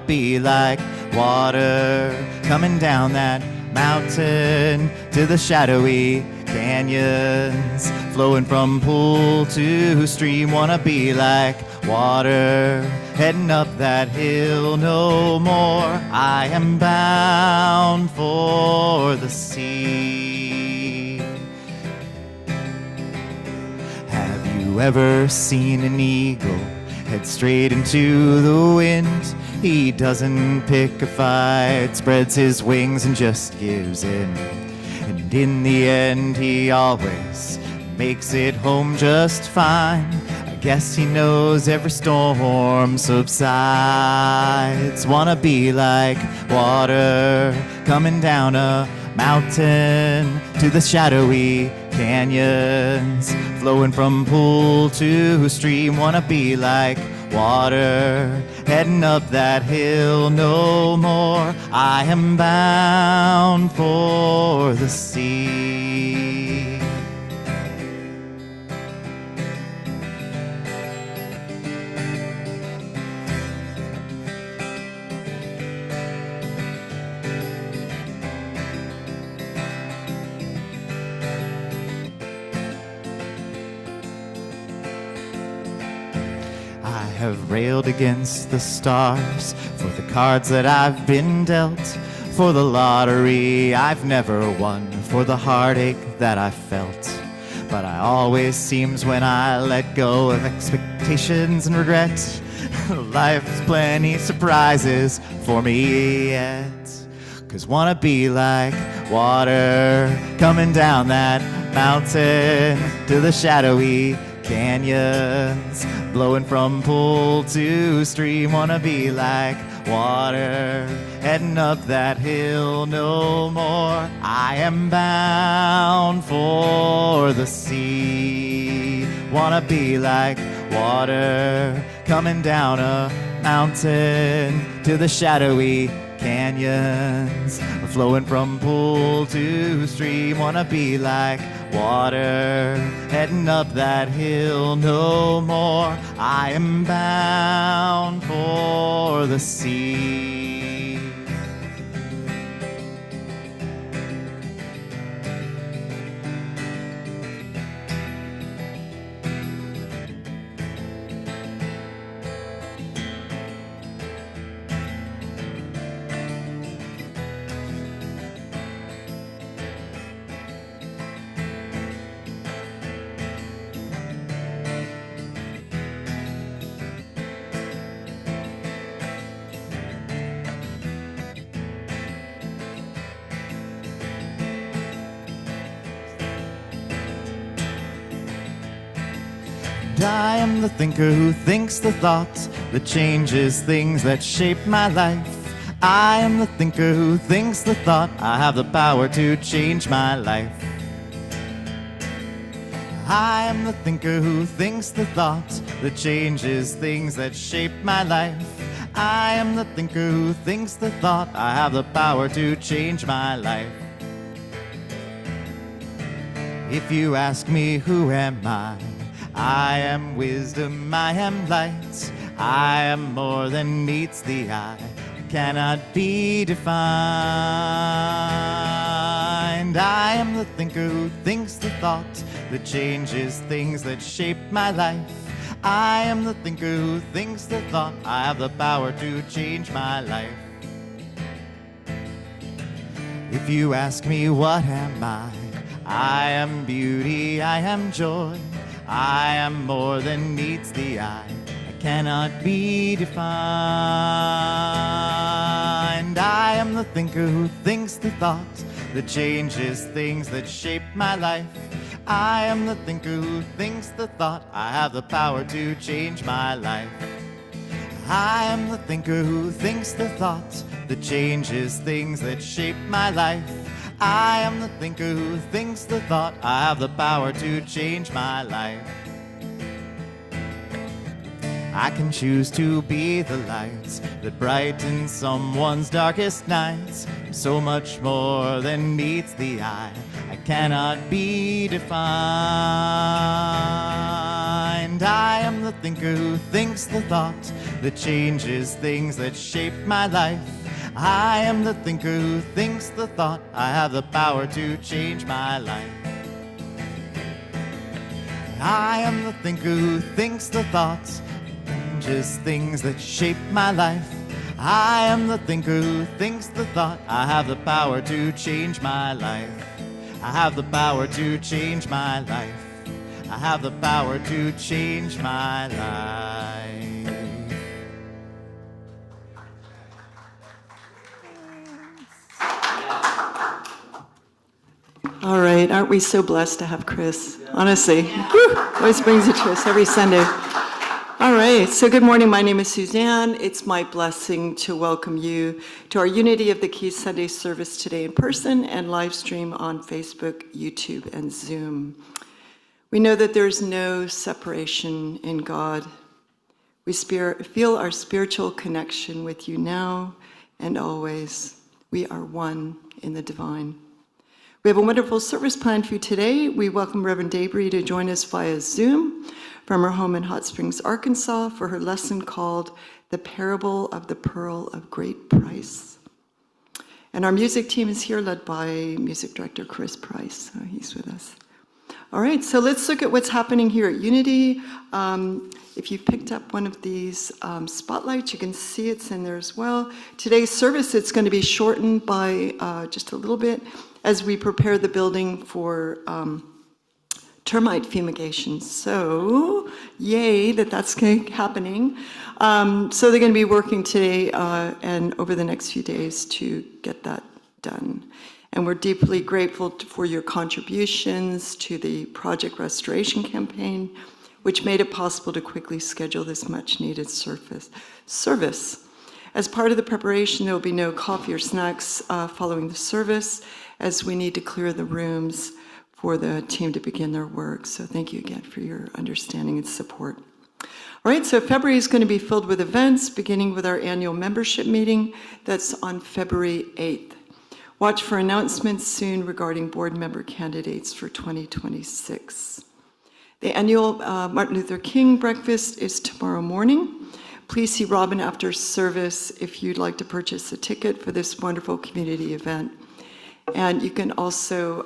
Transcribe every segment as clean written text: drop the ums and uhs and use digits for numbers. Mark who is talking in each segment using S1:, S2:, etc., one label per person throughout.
S1: be like water coming down that mountain to the shadowy canyons, flowing from pool to stream. Wanna be like water heading up that hill no more. I am bound for the sea. Have you ever seen an eagle head straight into the wind? He doesn't pick a fight, spreads his wings and just gives in. And in the end he always makes it home just fine. I guess he knows every storm subsides. Wanna be like water coming down a mountain to the shadowy canyons, flowing from pool to stream. Wanna be like water heading up that hill no more. I am bound for the sea. I have railed against the stars for the cards that I've been dealt, for the lottery I've never won, for the heartache that I felt. But I always seems when I let go of expectations and regret, life's plenty surprises for me yet. 'Cause wanna be like water coming down that mountain to the shadowy canyons, blowing from pool to stream. Wanna be like water heading up that hill no more. I am bound for the sea. Wanna be like water coming down a mountain to the shadowy canyons, flowing from pool to stream. Wanna be like water heading up that hill no more. I am bound for the sea. And I am the thinker who thinks the thought that changes things that shape my life. I am the thinker who thinks the thought I have the power to change my life. I am the thinker who thinks the thought that changes things that shape my life. I am the thinker who thinks the thought I have the power to change my life. If you ask me who am I am wisdom, I am light. I am more than meets the eye, cannot be defined. I am the thinker who thinks the thought that changes things that shape my life. I am the thinker who thinks the thought I have the power to change my life. If you ask me what am I am beauty, I am joy. I am more than meets the eye, I cannot be defined. I am the thinker who thinks the thought that changes things that shape my life. I am the thinker who thinks the thought I have the power to change my life. I am the thinker who thinks the thought that changes things that shape my life. I am the thinker who thinks the thought I have the power to change my life. I can choose to be the light that brightens someone's darkest nights. I'm so much more than meets the eye, I cannot be defined. And I am the thinker who thinks the thought that changes things that shape my life. I am the thinker who thinks the thought. I have the power to change my life. I am the thinker who thinks the thoughts, changes things that shape my life. I am the thinker who thinks the thought. I have the power to change my life. I have the power to change my life. I have the power to change my life.
S2: All right, aren't we so blessed to have Chris? Honestly, whew, always brings it to us every Sunday. All right, so good morning. My name is Suzanne. It's my blessing to welcome you to our Unity of the Keys Sunday service today in person and live stream on Facebook, YouTube, and Zoom. We know that there's no separation in God. We feel our spiritual connection with you now and always. We are one in the divine. We have a wonderful service planned for you today. We welcome Reverend Daybree to join us via Zoom from her home in Hot Springs, Arkansas, for her lesson called The Parable of the Pearl of Great Price. And our music team is here, led by music director Chris Price. So he's with us. All right, so let's look at what's happening here at Unity. If you've picked up one of these spotlights, you can see it's in there as well. Today's service, it's going to be shortened by just a little bit as we prepare the building for termite fumigation. So, yay that that's happening. So they're going to be working today and over the next few days to get that done. And we're deeply grateful for your contributions to the Project Restoration Campaign, which made it possible to quickly schedule this much-needed service. As part of the preparation, there will be no coffee or snacks following the service, as we need to clear the rooms for the team to begin their work. So thank you again for your understanding and support. All right, so February is going to be filled with events, beginning with our annual membership meeting. That's on February 8th. Watch for announcements soon regarding board member candidates for 2026. The annual Martin Luther King breakfast is tomorrow morning. Please see Robin after service if you'd like to purchase a ticket for this wonderful community event. And you can also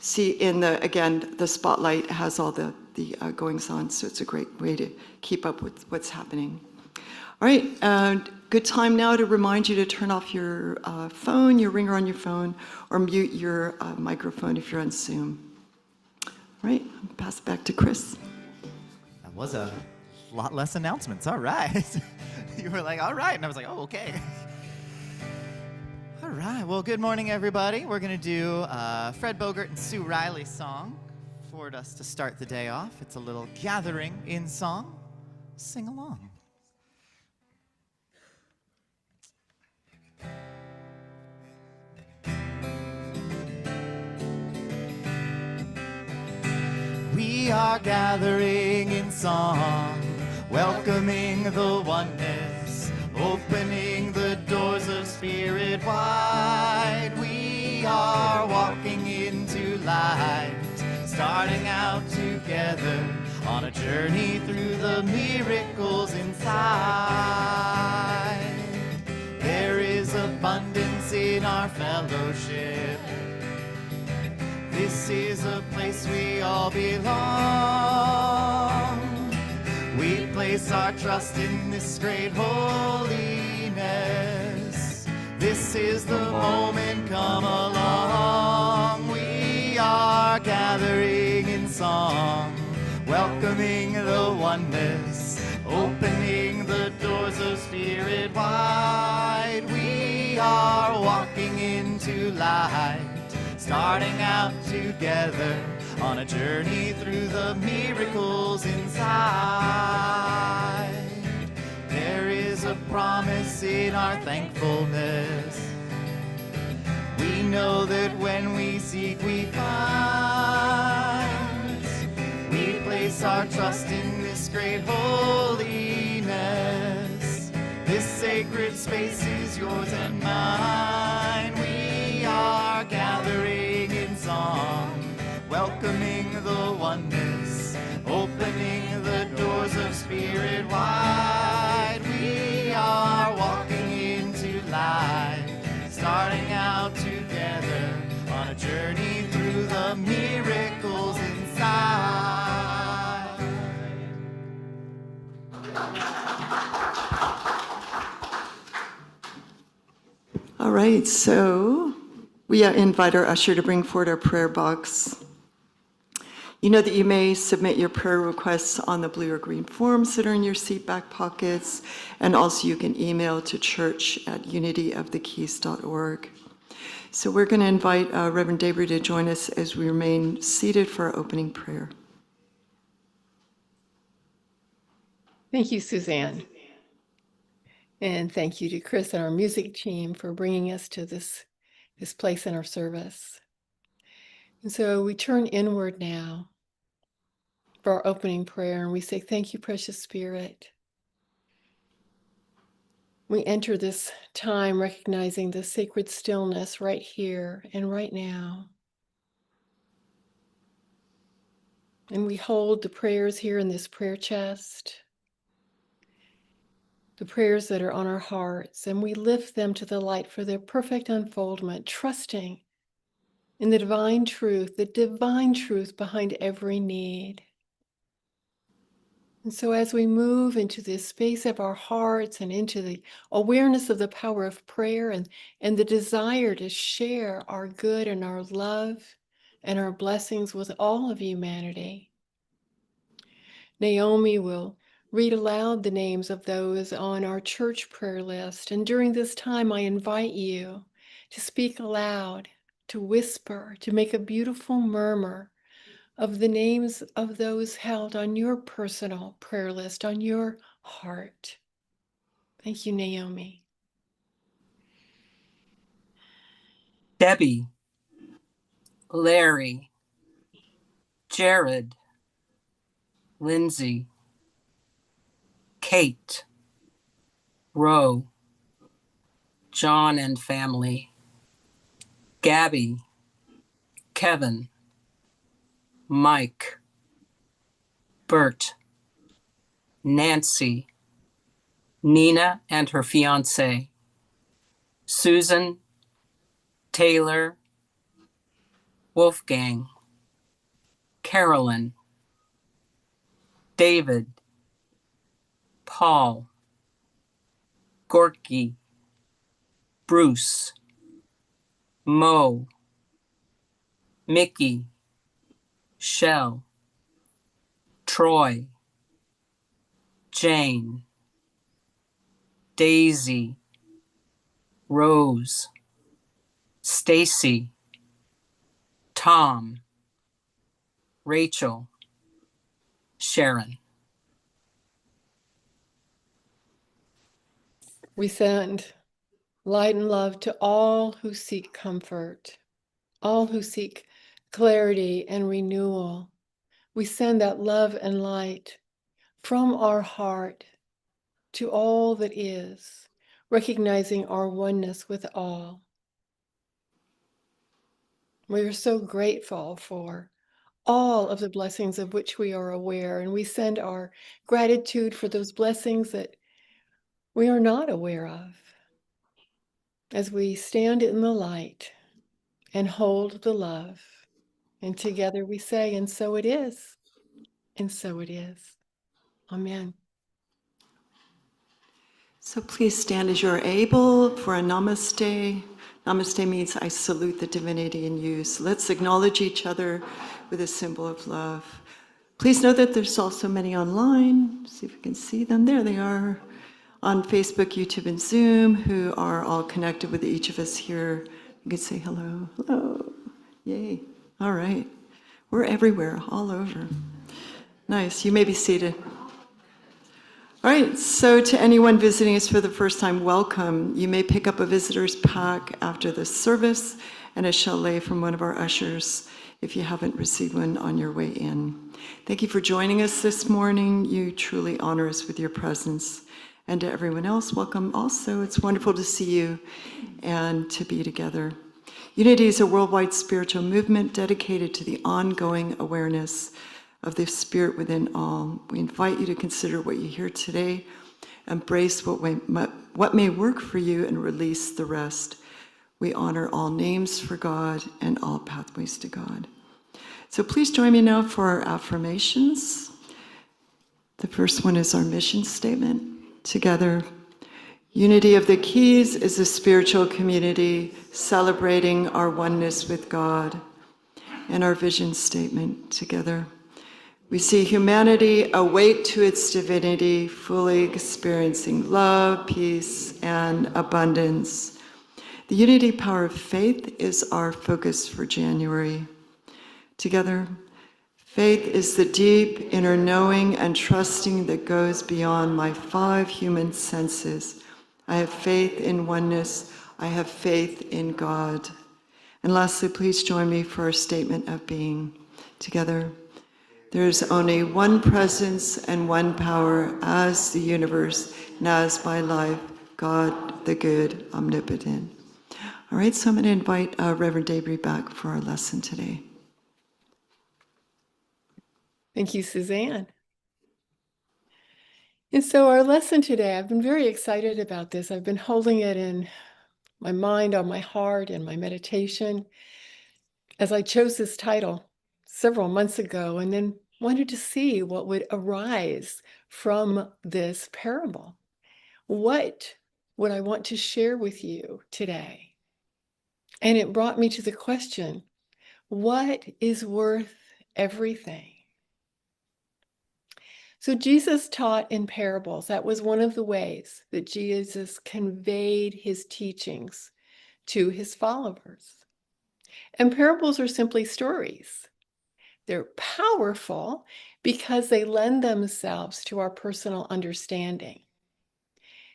S2: see in the spotlight has all the goings on, so it's a great way to keep up with what's happening. All right, good time now to remind you to turn off your phone, your ringer on your phone, or mute your microphone if you're on Zoom. All right, I'll pass it back to Chris.
S1: That was a lot less announcements. All right. You were like, all right, and I was like, oh, okay. All right, well, good morning, everybody. We're going to do Fred Bogart and Sue Riley's song for us to start the day off. It's a little gathering in song. Sing along. We are gathering in song, welcoming the oneness, opening the doors of spirit wide. We are walking into light, starting out together on a journey through the miracles inside. There is abundance in our fellowship. This is a place we all belong. We place our trust in this great holiness. This is the moment, come along. We are gathering in song, welcoming the oneness, opening the doors of spirit wide. We are walking into light, starting out together on a journey through the miracles inside. There is a promise in our thankfulness. We know that when we seek, we find. We place our trust in this great holiness. This sacred space is yours and mine. We are gathering in song, welcoming the oneness, opening spirit wide. We are walking into life, starting out together on a journey through the miracles inside.
S2: All right, so we invite our usher to bring forward our prayer box. You know that you may submit your prayer requests on the blue or green forms that are in your seat back pockets, and also you can email to church@unityofthekeys.org. So we're going to invite Reverend Daybree to join us as we remain seated for our opening prayer.
S3: Thank you, Suzanne. And thank you to Chris and our music team for bringing us to this place in our service. And so we turn inward now for our opening prayer, and we say, thank you, precious Spirit. We enter this time recognizing the sacred stillness right here and right now. And we hold the prayers here in this prayer chest, the prayers that are on our hearts, and we lift them to the light for their perfect unfoldment, trusting in the divine truth behind every need. And so as we move into this space of our hearts and into the awareness of the power of prayer and the desire to share our good and our love and our blessings with all of humanity, Naomi will read aloud the names of those on our church prayer list. And during this time, I invite you to speak aloud, to whisper, to make a beautiful murmur of the names of those held on your personal prayer list, on your heart. Thank you, Naomi.
S4: Debbie, Larry, Jared, Lindsay, Kate, Roe, John and family, Gabby, Kevin, Mike, Bert, Nancy, Nina and her fiance, Susan, Taylor, Wolfgang, Carolyn, David, Paul, Gorky, Bruce, Mo, Mickey, Shell, Troy, Jane, Daisy, Rose, Stacy, Tom, Rachel, Sharon.
S3: We send light and love to all who seek comfort, all who seek clarity and renewal. We send that love and light from our heart to all that is, recognizing our oneness with all. We are so grateful for all of the blessings of which we are aware, and we send our gratitude for those blessings that we are not aware of as we stand in the light and hold the love. And together we say, and so it is, and so it is. Amen.
S2: So please stand as you're able for a namaste. Namaste means I salute the divinity in you. So let's acknowledge each other with a symbol of love. Please know that there's also many online. See if we can see them. There they are. On Facebook, YouTube, and Zoom, who are all connected with each of us here. You can say hello. Hello. Yay. All right. We're everywhere, all over. Nice. You may be seated. All right, so to anyone visiting us for the first time, welcome. You may pick up a visitor's pack after this service and a chalet from one of our ushers if you haven't received one on your way in. Thank you for joining us this morning. You truly honor us with your presence. And to everyone else, welcome also. It's wonderful to see you and to be together. Unity is a worldwide spiritual movement dedicated to the ongoing awareness of the Spirit within all. We invite you to consider what you hear today, embrace what may work for you, and release the rest. We honor all names for God and all pathways to God. So please join me now for our affirmations. The first one is our mission statement. Together, unity of the Keys is a spiritual community celebrating our oneness with God. And our vision statement together. We see humanity awake to its divinity, fully experiencing love, peace, and abundance. The unity power of faith is our focus for January. Together, faith is the deep inner knowing and trusting that goes beyond my 5 human senses. I have faith in oneness. I have faith in God. And lastly, please join me for our statement of being. Together, there is only one presence and one power as the universe and as my life, God, the good, omnipotent. All right, so I'm going to invite Reverend Daybree back for our lesson today.
S3: Thank you, Suzanne. And so our lesson today, I've been very excited about this. I've been holding it in my mind, on my heart, in my meditation, as I chose this title several months ago, and then wanted to see what would arise from this parable. What would I want to share with you today? And it brought me to the question, what is worth everything? So Jesus taught in parables. That was one of the ways that Jesus conveyed his teachings to his followers. And parables are simply stories. They're powerful because they lend themselves to our personal understanding.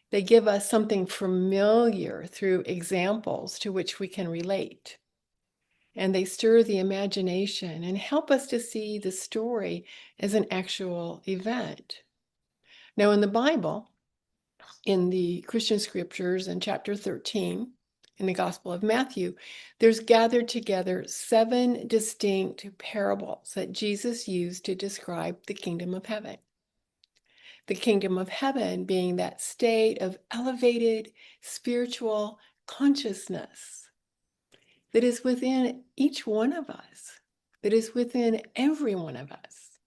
S3: They give us something familiar through examples to which we can relate. And they stir the imagination and help us to see the story as an actual event. Now, in the Bible, in the Christian scriptures in chapter 13, in the Gospel of Matthew, there's gathered together 7 distinct parables that Jesus used to describe the kingdom of heaven. The kingdom of heaven being that state of elevated spiritual consciousness that is within each one of us, that is within every one of us.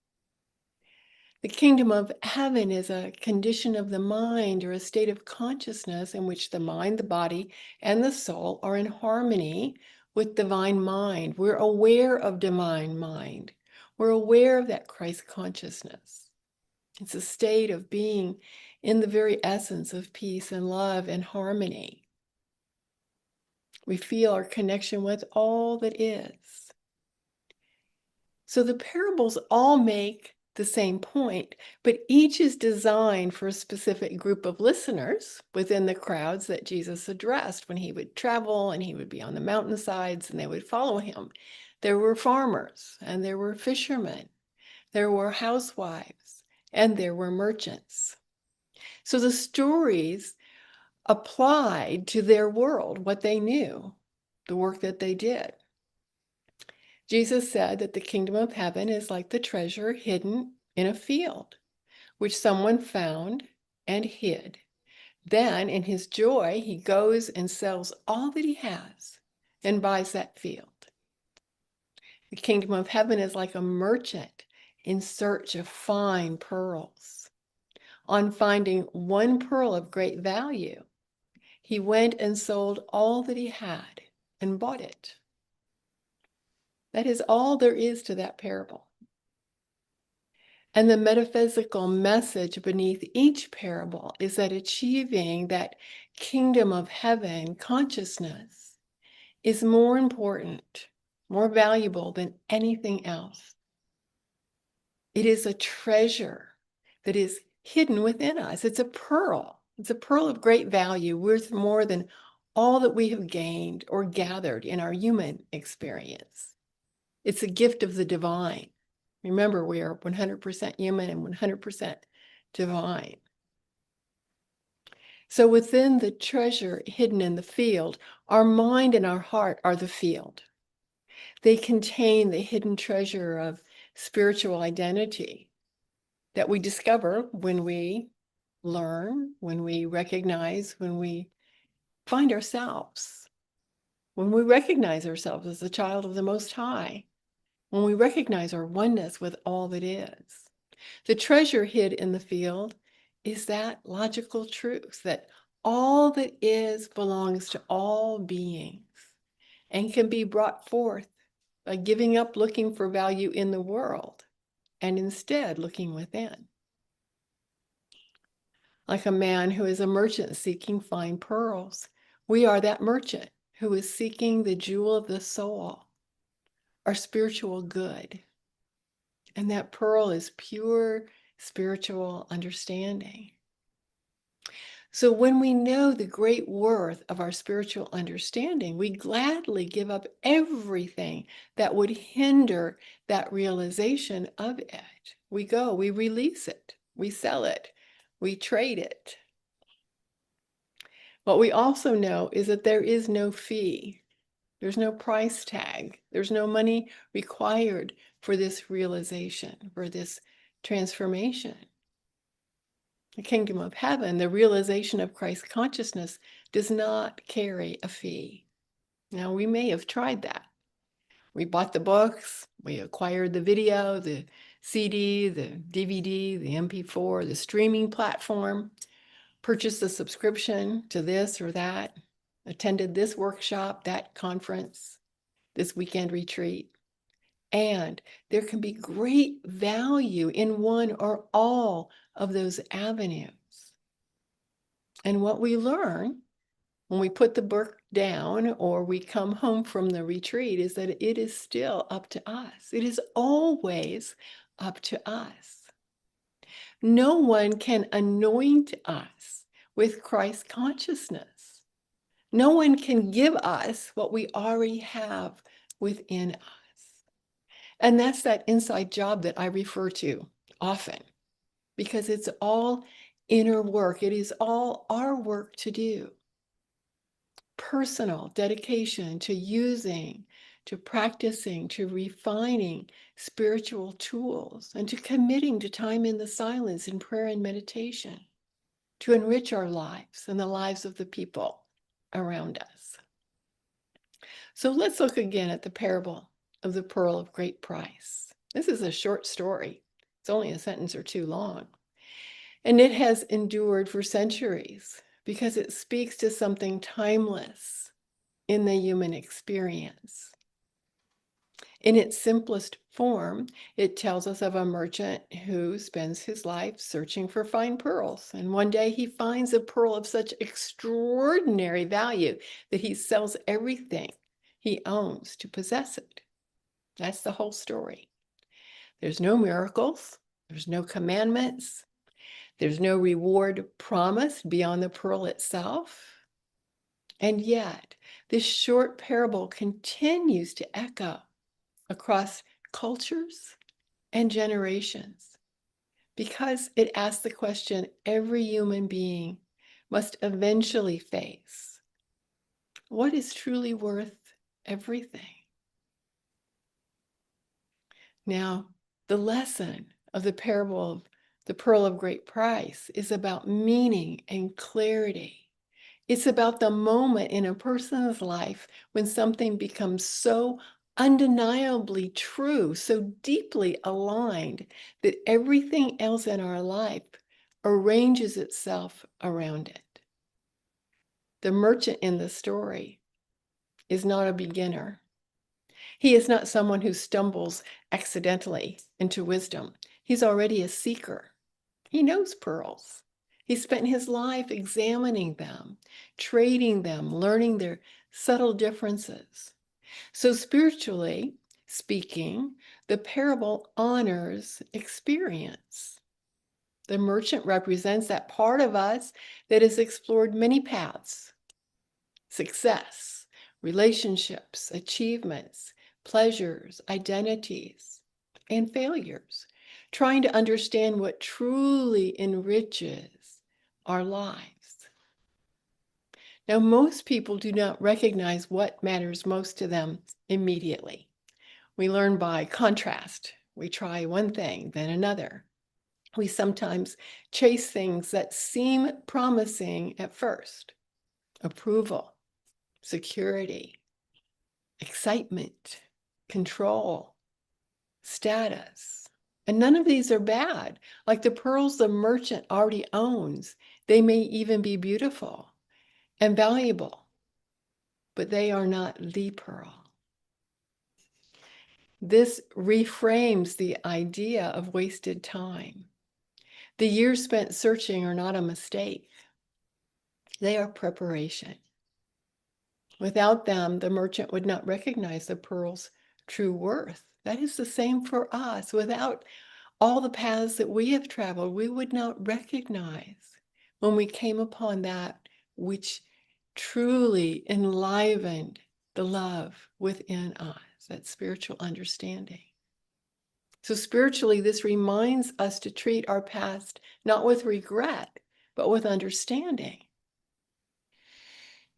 S3: The kingdom of heaven is a condition of the mind or a state of consciousness in which the mind, the body, and the soul are in harmony with divine mind. We're aware of divine mind. We're aware of that Christ consciousness. It's a state of being in the very essence of peace and love and harmony. We feel our connection with all that is. So the parables all make the same point, but each is designed for a specific group of listeners within the crowds that Jesus addressed when he would travel and he would be on the mountainsides and they would follow him. There were farmers and there were fishermen, there were housewives, and there were merchants. So the stories applied to their world, what they knew, the work that they did. Jesus said that the kingdom of heaven is like the treasure hidden in a field, which someone found and hid. Then, in his joy, he goes and sells all that he has and buys that field. The kingdom of heaven is like a merchant in search of fine pearls. On finding one pearl of great value, he went and sold all that he had and bought it. That is all there is to that parable. And the metaphysical message beneath each parable is that achieving that kingdom of heaven consciousness is more important, more valuable than anything else. It is a treasure that is hidden within us. It's a pearl. It's a pearl of great value, worth more than all that we have gained or gathered in our human experience. It's a gift of the divine. Remember, we are 100% human and 100% divine. So within the treasure hidden in the field, our mind and our heart are the field. They contain the hidden treasure of spiritual identity that we discover when we learn, when we recognize, when we find ourselves, when we recognize ourselves as a child of the Most High, when we recognize our oneness with all that is. The treasure hid in the field is that logical truth that all that is belongs to all beings and can be brought forth by giving up looking for value in the world and instead looking within. Like a man who is a merchant seeking fine pearls, we are that merchant who is seeking the jewel of the soul, our spiritual good. And that pearl is pure spiritual understanding. So when we know the great worth of our spiritual understanding, we gladly give up everything that would hinder that realization of it. We go, we release it, we sell it, we trade it. What we also know is that there is no fee. There's no price tag. There's no money required for this realization, for this transformation. The kingdom of heaven, the realization of Christ consciousness, does not carry a fee. Now, we may have tried that. We bought the books, we acquired the video, the CD, the DVD, the MP4, the streaming platform, purchased a subscription to this or that, attended this workshop, that conference, this weekend retreat. And there can be great value in one or all of those avenues. And what we learn when we put the book down or we come home from the retreat is that it is still up to us. It is always up to us. No one can anoint us with Christ consciousness. No one can give us what we already have within us. And that's that inside job that I refer to often, because it's all inner work. It is all our work to do. Personal dedication to using, to practicing, to refining spiritual tools, and to committing to time in the silence in prayer and meditation to enrich our lives and the lives of the people around us. So let's look again at the parable of the pearl of great price. This is a short story. It's only a sentence or two long. And it has endured for centuries because it speaks to something timeless in the human experience. In its simplest form, it tells us of a merchant who spends his life searching for fine pearls. And one day he finds a pearl of such extraordinary value that he sells everything he owns to possess it. That's the whole story. There's no miracles. There's no commandments. There's no reward promised beyond the pearl itself. And yet, this short parable continues to echo across cultures and generations because it asks the question every human being must eventually face. What is truly worth everything? Now, the lesson of the parable of the pearl of great price is about meaning and clarity. It's about the moment in a person's life when something becomes so undeniably true, so deeply aligned that everything else in our life arranges itself around it. The merchant in the story is not a beginner. He is not someone who stumbles accidentally into wisdom. He's already a seeker. He knows pearls. He spent his life examining them, trading them, learning their subtle differences. So spiritually speaking, the parable honors experience. The merchant represents that part of us that has explored many paths: success, relationships, achievements, pleasures, identities, and failures, trying to understand what truly enriches our lives. Now, most people do not recognize what matters most to them immediately. We learn by contrast. We try one thing, then another. We sometimes chase things that seem promising at first: approval, security, excitement, control, status. And none of these are bad. Like the pearls the merchant already owns, they may even be beautiful and valuable, but they are not the pearl. This reframes the idea of wasted time. The years spent searching are not a mistake. They are preparation. Without them, the merchant would not recognize the pearl's true worth. That is the same for us. Without all the paths that we have traveled, we would not recognize when we came upon that which truly enlivened the love within us, that spiritual understanding. So spiritually, this reminds us to treat our past not with regret, but with understanding.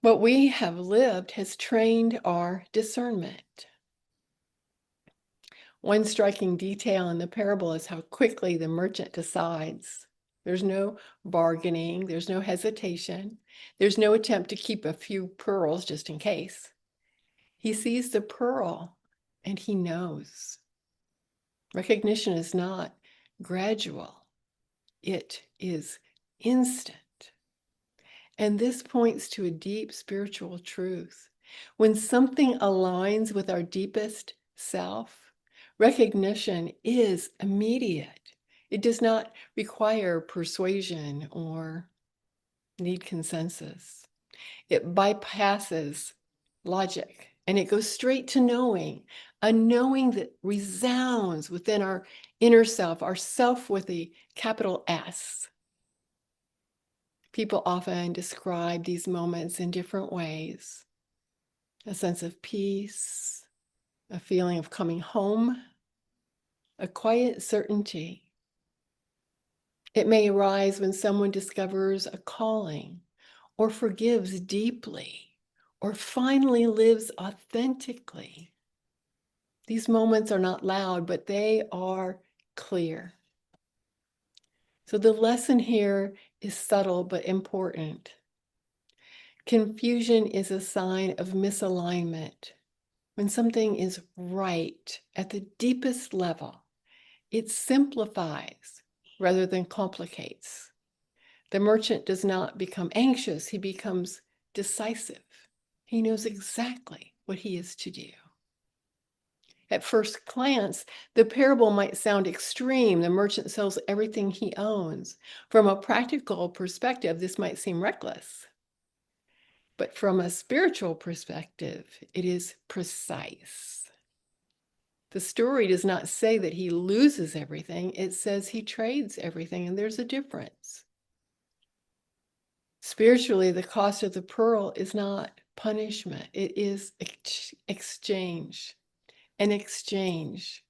S3: What we have lived has trained our discernment. One striking detail in the parable is how quickly the merchant decides. There's no bargaining, there's no hesitation, there's no attempt to keep a few pearls just in case. He sees the pearl and he knows. Recognition is not gradual, it is instant. And this points to a deep spiritual truth. When something aligns with our deepest self, recognition is immediate. It does not require persuasion or need consensus. It bypasses logic and it goes straight to knowing, a knowing that resounds within our inner self, our self with a capital S. People often describe these moments in different ways: a sense of peace, a feeling of coming home, a quiet certainty. It may arise when someone discovers a calling, or forgives deeply, or finally lives authentically. These moments are not loud, but they are clear. So the lesson here is subtle but important. Confusion is a sign of misalignment. When something is right at the deepest level, it simplifies rather than complicates. The merchant does not become anxious, he becomes decisive. He knows exactly what he is to do. At first glance, the parable might sound extreme. The merchant sells everything he owns. From a practical perspective, this might seem reckless. But from a spiritual perspective, it is precise. The story does not say that he loses everything. It says he trades everything, and there's a difference. Spiritually, the cost of the pearl is not punishment. It is exchange. An exchange.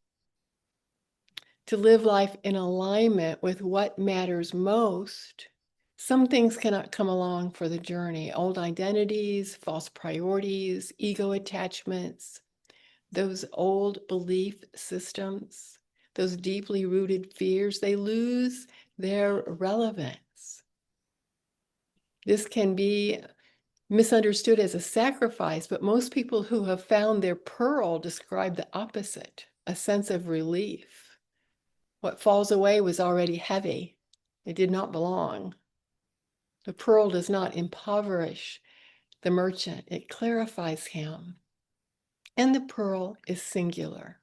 S3: To live life in alignment with what matters most, some things cannot come along for the journey. Old identities, false priorities, ego attachments, those old belief systems, those deeply rooted fears, they lose their relevance. This can be misunderstood as a sacrifice, but most people who have found their pearl describe the opposite, a sense of relief. What falls away was already heavy. It did not belong. The pearl does not impoverish the merchant, it clarifies him. And the pearl is singular.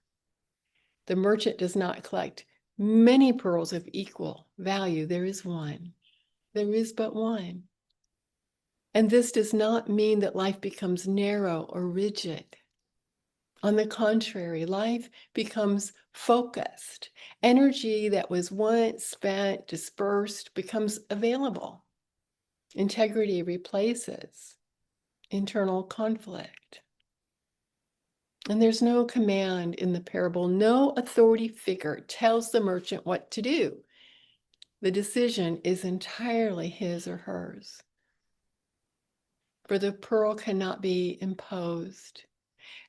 S3: The merchant does not collect many pearls of equal value. There is one. There is but one. And this does not mean that life becomes narrow or rigid. On the contrary, life becomes focused. Energy that was once spent, dispersed, becomes available. Integrity replaces internal conflict. And there's no command in the parable. No authority figure tells the merchant what to do. The decision is entirely his or hers. For the pearl cannot be imposed,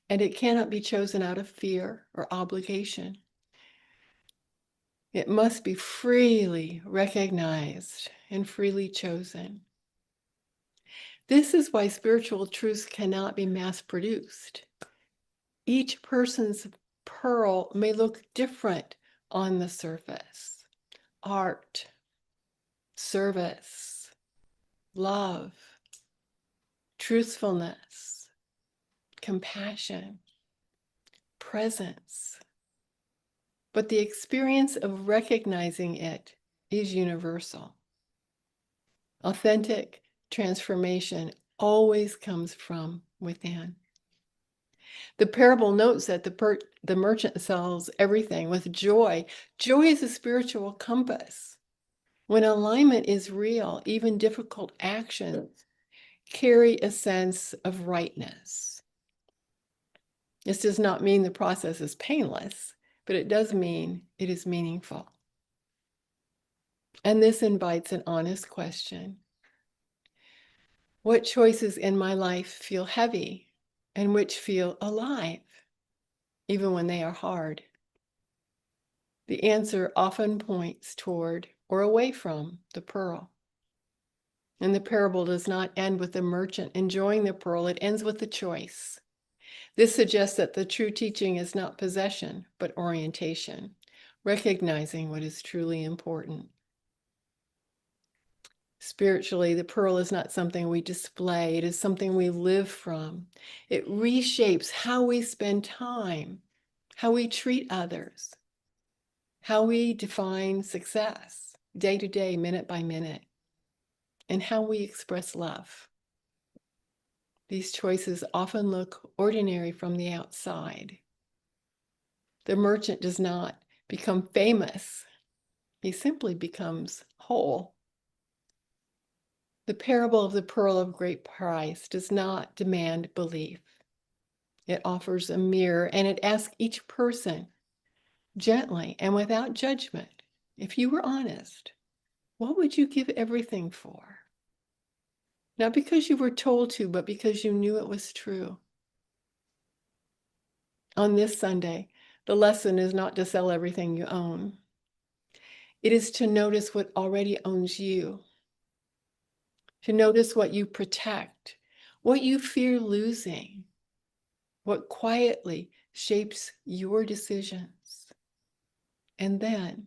S3: and it cannot be chosen out of fear or obligation. It must be freely recognized and freely chosen. This is why spiritual truths cannot be mass-produced. Each person's pearl may look different on the surface. Art, service, love, truthfulness, compassion, presence. But the experience of recognizing it is universal. Authentic transformation always comes from within. The parable notes that the merchant sells everything with joy. Joy is a spiritual compass. When alignment is real, even difficult actions carry a sense of rightness. This does not mean the process is painless, but it does mean it is meaningful. And this invites an honest question. What choices in my life feel heavy and which feel alive, even when they are hard? The answer often points toward or away from the pearl. And the parable does not end with the merchant enjoying the pearl, it ends with the choice. This suggests that the true teaching is not possession, but orientation, recognizing what is truly important. Spiritually, the pearl is not something we display, it is something we live from. It reshapes how we spend time, how we treat others, how we define success, day to day, minute by minute, and how we express love. These choices often look ordinary from the outside. The merchant does not become famous, he simply becomes whole. The parable of the pearl of great price does not demand belief. It offers a mirror and it asks each person gently and without judgment, if you were honest, what would you give everything for? Not because you were told to, but because you knew it was true. On this Sunday, the lesson is not to sell everything you own. It is to notice what already owns you, to notice what you protect, what you fear losing, what quietly shapes your decisions. And then,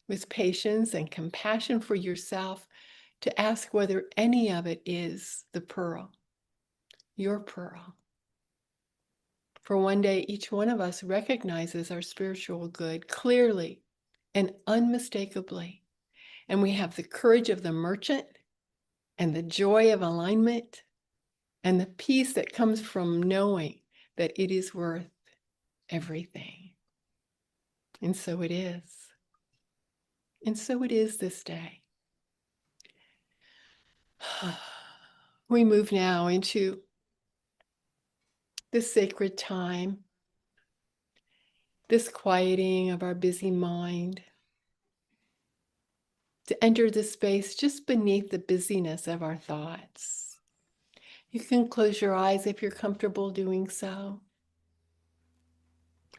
S3: with patience and compassion for yourself, to ask whether any of it is the pearl, your pearl. For one day, each one of us recognizes our spiritual good clearly and unmistakably. And we have the courage of the merchant and the joy of alignment and the peace that comes from knowing that it is worth everything. And so it is. And so it is this day. We move now into this sacred time, this quieting of our busy mind, to enter the space just beneath the busyness of our thoughts. You can close your eyes if you're comfortable doing so.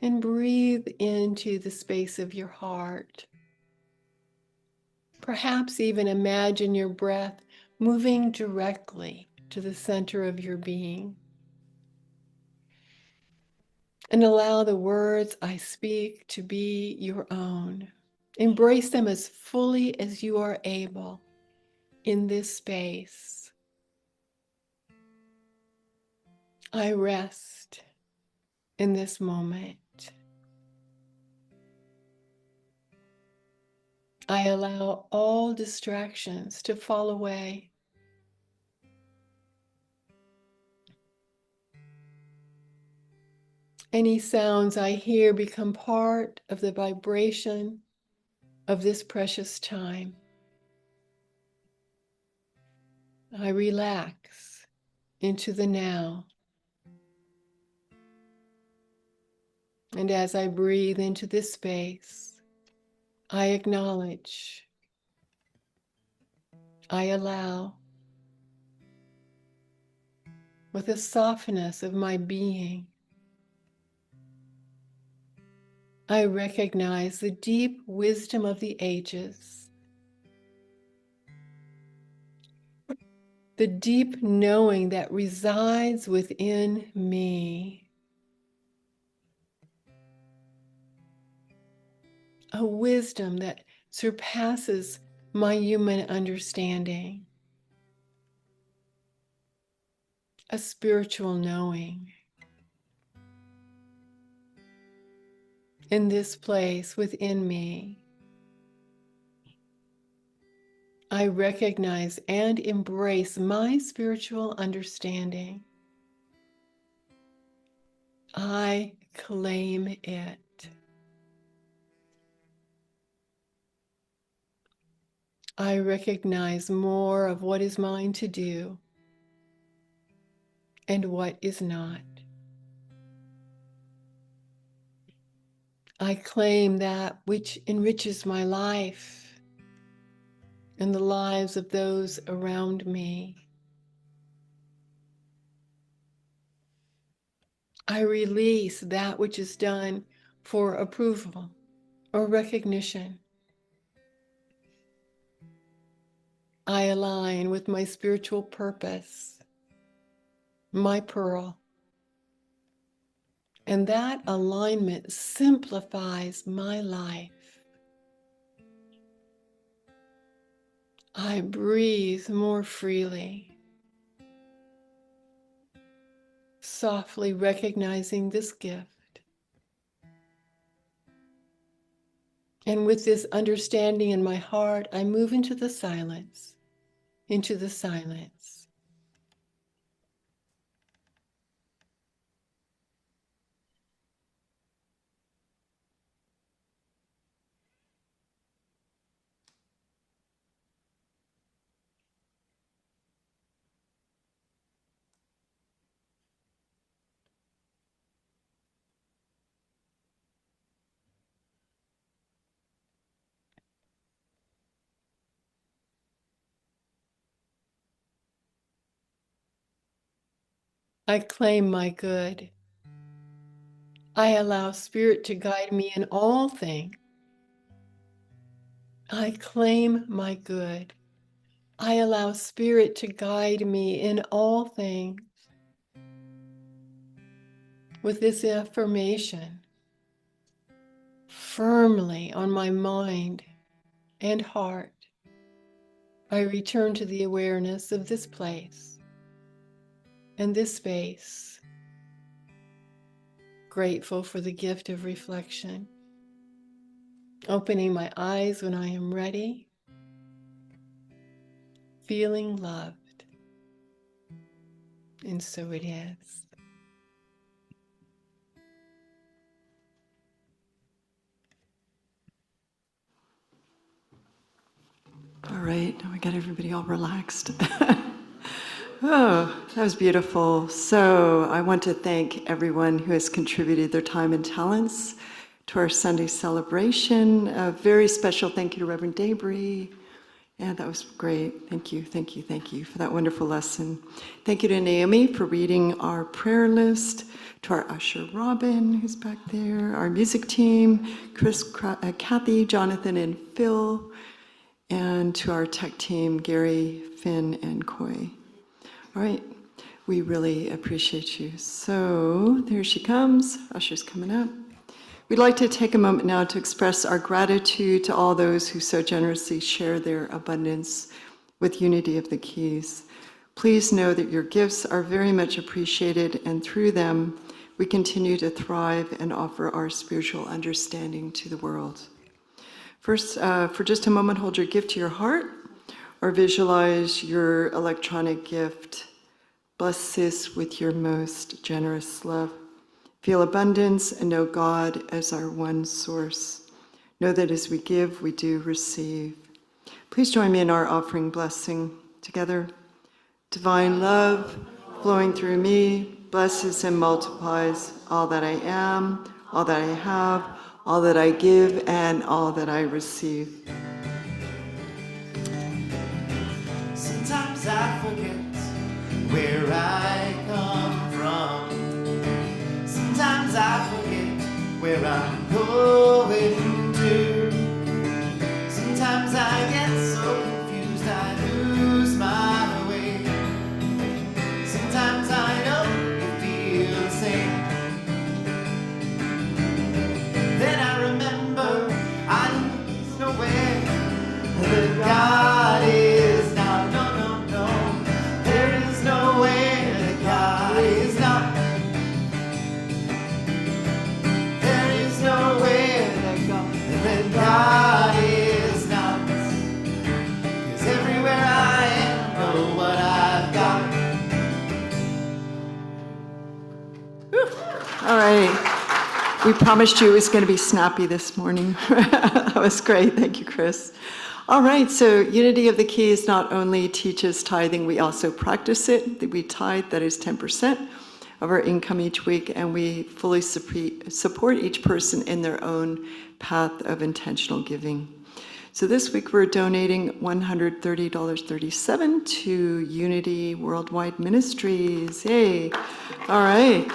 S3: And breathe into the space of your heart. Perhaps even imagine your breath moving directly to the center of your being. And allow the words I speak to be your own. Embrace them as fully as you are able in this space. I rest in this moment. I allow all distractions to fall away. Any sounds I hear become part of the vibration of this precious time. I relax into the now. And as I breathe into this space, I acknowledge, I allow, with a softness of my being, I recognize the deep wisdom of the ages, the deep knowing that resides within me, a wisdom that surpasses my human understanding, a spiritual knowing. In this place within me, I recognize and embrace my spiritual understanding. I claim it. I recognize more of what is mine to do and what is not. I claim that which enriches my life and the lives of those around me. I release that which is done for approval or recognition. I align with my spiritual purpose, my pearl. And that alignment simplifies my life. I breathe more freely, softly recognizing this gift. And with this understanding in my heart, I move into the silence, into the silence. I claim my good. I allow Spirit to guide me in all things. I claim my good. I allow Spirit to guide me in all things. With this affirmation firmly on my mind and heart, I return to the awareness of this place and this space, grateful for the gift of reflection, opening my eyes when I am ready, feeling loved, and so it is.
S2: All right, now we got everybody all relaxed. Oh, that was beautiful. So I want to thank everyone who has contributed their time and talents to our Sunday celebration. A very special thank you to Reverend Daybree. Yeah, that was great. Thank you, thank you, thank you for that wonderful lesson. Thank you to Naomi for reading our prayer list, to our usher Robin, who's back there, our music team, Chris, Kathy, Jonathan, and Phil, and to our tech team, Gary, Finn, and Coy. All right, we really appreciate you. So there she comes, usher's coming up. We'd like to take a moment now to express our gratitude to all those who so generously share their abundance with Unity of the Keys. Please know that your gifts are very much appreciated, and through them, we continue to thrive and offer our spiritual understanding to the world. First, for just a moment, hold your gift to your heart or visualize your electronic gift. Bless this with your most generous love. Feel abundance and know God as our one source. Know that as we give, we do receive. Please join me in our offering blessing together. Divine love flowing through me blesses and multiplies all that I am, all that I have, all that I give, and all that I receive.
S1: Sometimes I forget where I come from. Sometimes I forget where I'm going.
S2: All right. We promised you it was going to be snappy this morning. That was great. Thank you, Chris. All right, so Unity of the Keys not only teaches tithing, we also practice it. We tithe, that is 10% of our income each week, and we fully support each person in their own path of intentional giving. So this week we're donating $130.37 to Unity Worldwide Ministries. Yay! All right.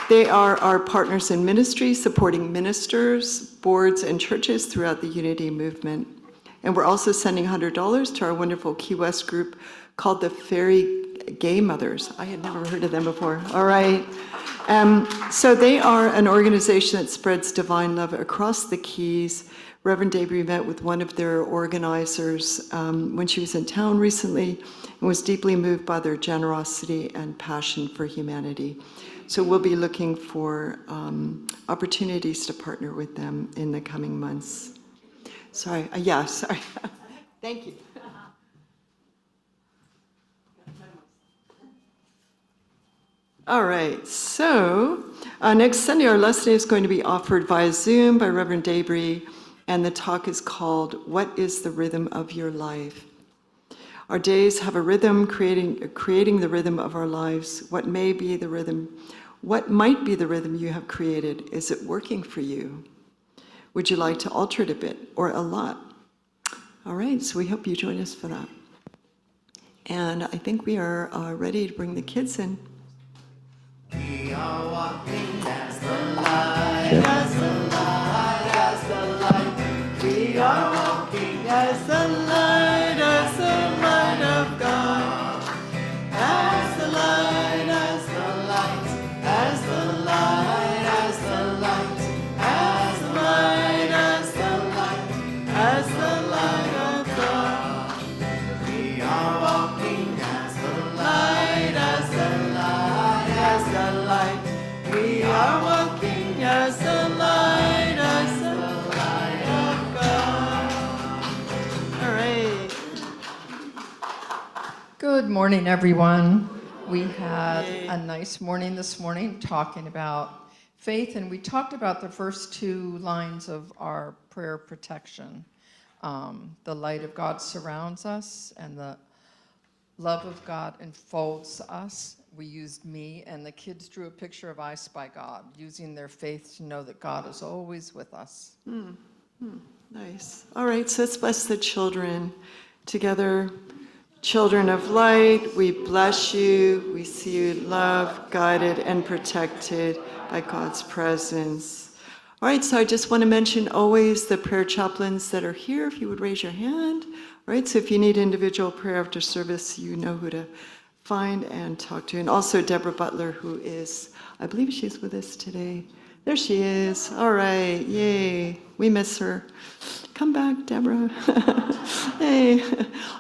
S2: They are our partners in ministry, supporting ministers, boards, and churches throughout the Unity movement. And we're also sending $100 to our wonderful Key West group called the Fairy Gay Mothers. I had never heard of them before. All right. So they are an organization that spreads divine love across the Keys. Reverend Daybree met with one of their organizers when she was in town recently and was deeply moved by their generosity and passion for humanity. So we'll be looking for opportunities to partner with them in the coming months. Sorry, sorry. Thank you. All right, so next Sunday our lesson is going to be offered via Zoom by Reverend Daybree, and the talk is called, What is the Rhythm of Your Life? Our days have a rhythm, creating the rhythm of our lives. What might be the rhythm you have created? Is it working for you? Would you like to alter it a bit or a lot? All right, so we hope you join us for that. And I think we are ready to bring the kids in.
S1: We are walking as the light, as the light, as the light. We are walking as the light of God. As the light, as the light, as the light, as the light, as the light, as the light, as the light of God. We are walking as the light, as the light, as the light. We are walking as the light of God.
S2: All right.
S5: Good morning, everyone. We had a nice morning this morning talking about faith, and we talked about the first two lines of our prayer protection. The light of God surrounds us, and the love of God enfolds us. We used me, and the kids drew a picture of I Spy God, using their faith to know that God is always with us.
S2: Nice. All right, so let's bless the children together. Children of light, we bless you. We see you loved, guided, and protected by God's presence. All right, so I just want to mention always the prayer chaplains that are here, if you would raise your hand. All right, so if you need individual prayer after service, you know who to find and talk to. And also Deborah Butler, who is, I believe she's with us today. There she is. All right, yay. We miss her. Come back, Deborah. Hey.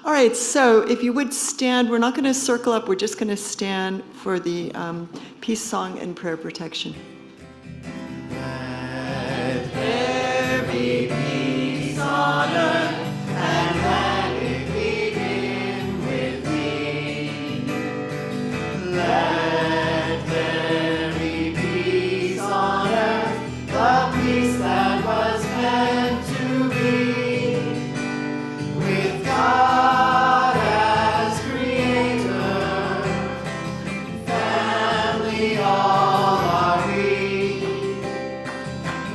S2: All right, so if you would stand, we're not going to circle up, we're just going to stand for the peace song and prayer protection.
S1: Let there be peace on earth, and let it begin with me. Let there be peace on earth, the peace that was meant to be, with God as creator, family all are we.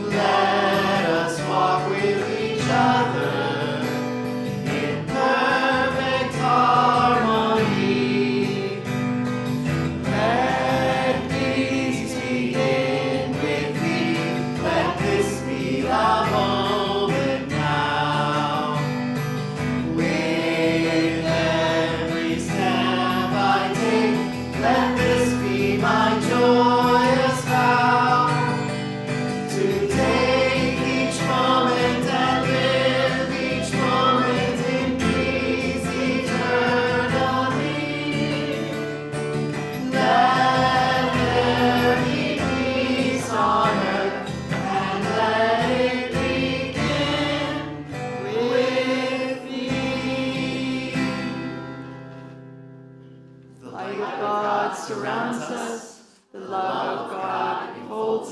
S1: Let us walk with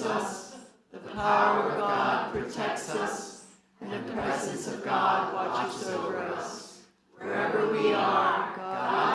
S2: The power of God protects us, and the presence of God watches over us. Wherever we are,